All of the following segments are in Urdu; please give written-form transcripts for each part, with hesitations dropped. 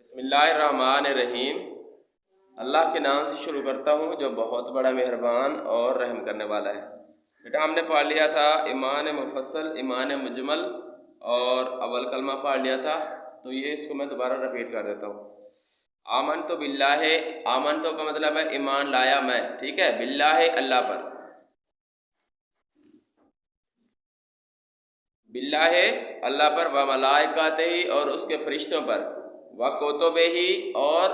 بسم اللہ الرحمن الرحیم۔ اللہ کے نام سے شروع کرتا ہوں جو بہت بڑا مہربان اور رحم کرنے والا ہے۔ بیٹا ہم نے پڑھ لیا تھا ایمان مفصل، ایمان مجمل اور اول کلمہ پڑھ لیا تھا، تو یہ اس کو میں دوبارہ رپیٹ کر دیتا ہوں۔ آمنت باللہ، آمنت کا مطلب ہے ایمان لایا میں، ٹھیک ہے، باللہ اللہ پر، باللہ اللہ پر، و ملائکاتہ اور اس کے فرشتوں پر، و کتبہ اور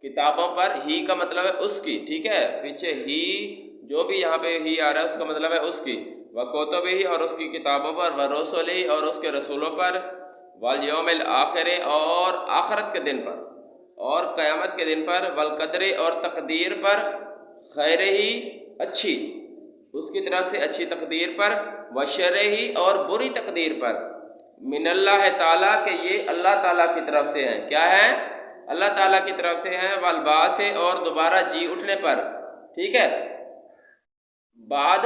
کتابوں پر، ہی کا مطلب ہے اس کی، ٹھیک ہے، پیچھے ہی جو بھی یہاں پہ ہی آ رہا ہے اس کا مطلب ہے اس کی، و کتبہ اور اس کی کتابوں پر، و رسلہ اور اس کے رسولوں پر، والیوم الآخر اور آخرت کے دن پر اور قیامت کے دن پر، والقدر اور تقدیر پر، خیر ہی اچھی، اس کی طرف سے اچھی تقدیر پر، وشر ہی اور بری تقدیر پر، من اللہ تعالیٰ کہ یہ اللہ تعالیٰ کی طرف سے ہیں، کیا ہے؟ اللہ تعالیٰ کی طرف سے ہیں، والبعث اور دوبارہ جی اٹھنے پر، ٹھیک ہے، بعد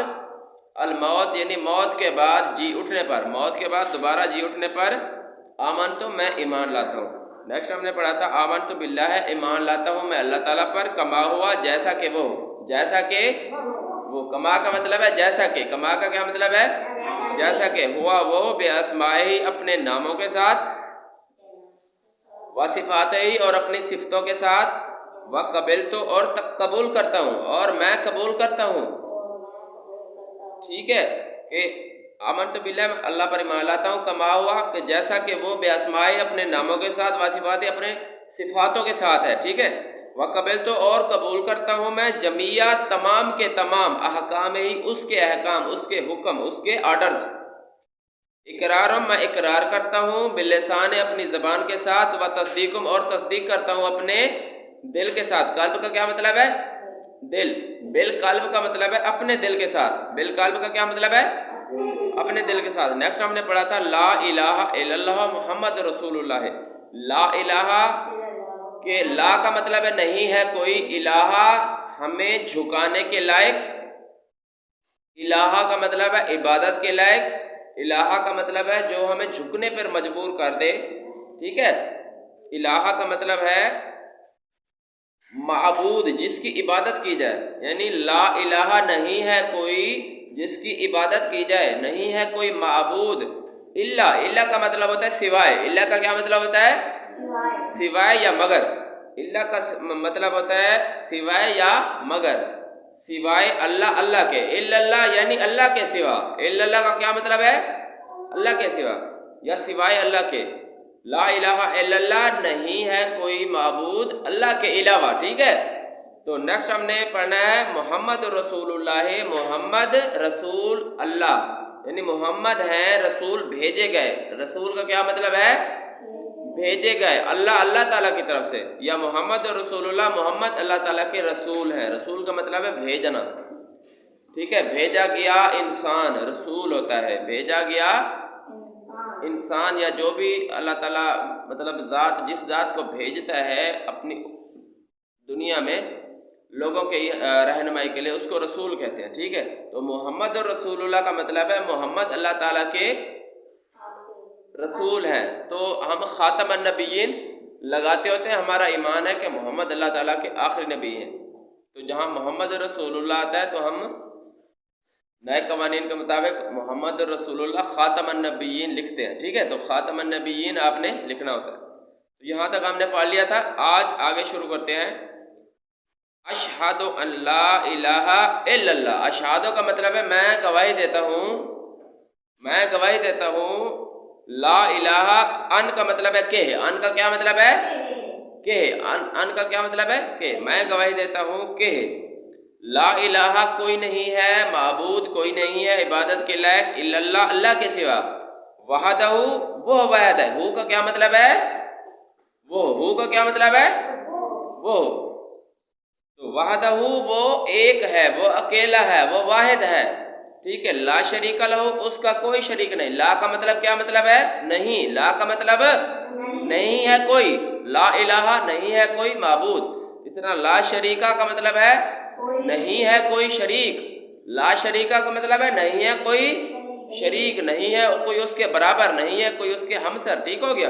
الموت یعنی موت کے بعد جی اٹھنے پر، موت کے بعد دوبارہ جی اٹھنے پر، آمن تو میں ایمان لاتا ہوں۔ نیکسٹ ہم نے پڑھا تھا آمن تو باللہ، ایمان لاتا ہوں میں اللہ تعالیٰ پر، کما ہوا جیسا کہ وہ، جیسا کہ وہ، کما کا مطلب ہے جیسا کہ، کما کا کیا مطلب ہے؟ جیسا کہ، ہوا وہ، بے اسمائے اپنے ناموں کے ساتھ، و صفاتہ اور اپنی صفتوں کے ساتھ، و قبلت اور قبول کرتا ہوں، اور میں قبول کرتا ہوں، ٹھیک ہے، کہ آمنت باللہ میں اللہ پر ایمان لاتا ہوں، کما ہوا کہ جیسا کہ وہ، بے اسمائے اپنے ناموں کے ساتھ، و صفاتہ اپنے صفاتوں کے ساتھ ہے، ٹھیک ہے، وقبلت اور قبول کرتا ہوں میں، جمیع تمام کے تمام، احکام ہی اس کے احکام، اس کے حکم، اس کے آرڈرز، اقرارم میں اقرار کرتا ہوں، باللسان اپنی زبان کے ساتھ، و تصدیقم اور تصدیق کرتا ہوں اپنے دل کے ساتھ۔ قلب کا کیا مطلب ہے؟ دل، بالقلب کا مطلب ہے اپنے دل کے ساتھ، بالقلب کا کیا مطلب ہے؟ اپنے دل کے ساتھ۔ نیکسٹ ہم نے پڑھا تھا لا الہ الا اللہ محمد رسول اللہ، لا الہ کہ لا کا مطلب ہے نہیں ہے کوئی الہ ہمیں جھکانے کے لائق، الہ کا مطلب ہے عبادت کے لائق، الہ کا مطلب ہے جو ہمیں جھکنے پر مجبور کر دے، ٹھیک ہے، الہ کا مطلب ہے معبود جس کی عبادت کی جائے، یعنی لا الہ نہیں ہے کوئی جس کی عبادت کی جائے، نہیں ہے کوئی معبود، الا، الا کا مطلب ہوتا ہے سوائے، الا کا کیا مطلب ہوتا ہے؟ سوائے یا مگر، الا کا مطلب ہوتا ہے سوائے یا مگر، سوائے اللہ، اللہ کے، الا اللہ یعنی اللہ کے سوا، الا اللہ کا کیا مطلب ہے؟ اللہ کے سوا یا سوائے اللہ کے، لا الہ الا اللہ نہیں ہے کوئی معبود اللہ کے علاوہ، ٹھیک ہے۔ تو نیکسٹ ہم نے پڑھنا ہے محمد رسول اللہ، محمد رسول اللہ، یعنی محمد ہیں رسول بھیجے گئے، رسول کا کیا مطلب ہے؟ بھیجے گئے، اللہ اللہ تعالیٰ کی طرف سے، یا محمد رسول اللہ، محمد اللہ تعالیٰ کے رسول ہیں، رسول کا مطلب ہے بھیجنا، ٹھیک ہے، بھیجا گیا انسان رسول ہوتا ہے، بھیجا گیا انسان یا جو بھی اللہ تعالیٰ مطلب ذات، جس ذات کو بھیجتا ہے اپنی دنیا میں لوگوں کے رہنمائی کے لیے، اس کو رسول کہتے ہیں، ٹھیک ہے۔ تو محمد رسول اللہ کا مطلب ہے محمد اللہ تعالیٰ کے رسول ہیں، تو ہم خاتم النبیین لگاتے ہوتے ہیں، ہمارا ایمان ہے کہ محمد اللہ تعالیٰ کے آخری نبی ہیں، تو جہاں محمد رسول اللہ آتا ہے تو ہم نئے قوانین کے مطابق محمد رسول اللہ خاتم النبیین لکھتے ہیں، ٹھیک ہے، تو خاتم النبیین آپ نے لکھنا ہوتا ہے۔ تو یہاں تک ہم نے پڑھ لیا تھا، آج آگے شروع کرتے ہیں۔ اشہد ان لا الہ الا اللہ، اشہد کا مطلب ہے میں گواہی دیتا ہوں، میں گواہی دیتا ہوں، لا الہ، ان کا مطلب ہے کہ، ان کا کیا مطلب ہے؟ کہ، ان کا کیا مطلب ہے؟ کہ، میں گواہی دیتا ہوں کہ لا الہ کوئی نہیں ہے، معبود کوئی نہیں ہے عبادت کے لائق، الا اللہ اللہ کے سوا، وحدہ وہ واحد ہے، ہو کا کیا مطلب ہے؟ وہ، ہو کا کیا مطلب ہے؟ وہ، تو وحدہ وہ ایک ہے، وہ اکیلا ہے، وہ واحد ہے، ٹھیک ہے، لا شریک لہ اس کا کوئی شریک نہیں، لا کا مطلب کیا مطلب ہے؟ نہیں، لا کا مطلب نہیں ہے کوئی، لا الہ نہیں ہے کوئی معبود، اس طرح لا شریکہ کا مطلب ہے نہیں ہے کوئی شریک، لا شریکہ کا مطلب ہے نہیں ہے کوئی شریک، نہیں ہے کوئی اس کے برابر، نہیں ہے کوئی اس کے ہمسر، ٹھیک ہو گیا۔